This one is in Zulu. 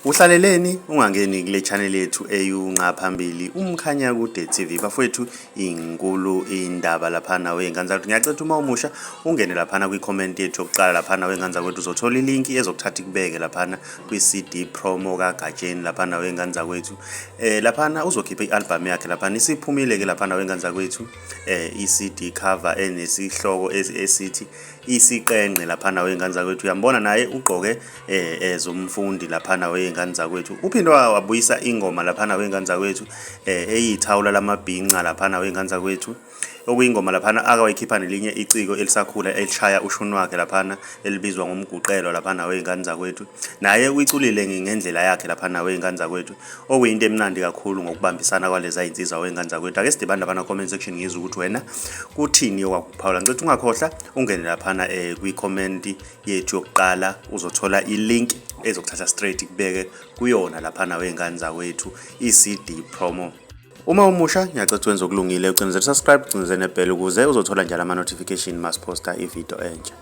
Uhlaleleni ungangeni kule channel yethu eyunqaphambili umkhanya kude TV bafowethu inkulu indaba lapha nawe ingane zakho. Ngiyacela uma umusha ungene lapha kwi comment yethu yokuqala lapha nawe ingane zakho uzothola ilink ezokuthatha ikubeke lapha kwi CD promo kaGatsheni lapha nawe ingane zakho. Lapha uzokhipha ialbum yakhe lapha isiphumile ke lapha nawe ingane zakho. iCD cover enesihloko esithi isiqenqe lapha nawe ingane zakho. Uyambona naye ugqoke ezomfundi lapha nawe ingane zakwethu. Uphinde wabuyisa ingoma lapha nawe ingane zakwethu eyithawula lamabhinqa lapha nawe ingane zakwethu. Okuyingoma lapha akawayikhipha nelinye iciko elisakhula elishaya ushuni wakhe lapha elibizwa ngomguqelo lapha nawe ingane zakwethu. Naye uyiculile ngendlela yakhe lapha nawe ingane zakwethu. Okuyinto emnandi kakhulu ngokubambisana kwaleza insizwa wengane zakwethu. Ake sidibane lapha comment section ngizwe ukuthi wena kuthini okwakuphawula. Ngicela ungakhohlwa ungene lapha kwi comment yethu yokuqala uzothola ilink ezokuthatha straight kubeke kuyona lapha nawe ingane zakwethu iCD promo. Uma umusha ngiyacela wenze okulungile ucinezela subscribe ucinezela nebell ukuze uzothola njalo ama notification masiposta ivideo entsha.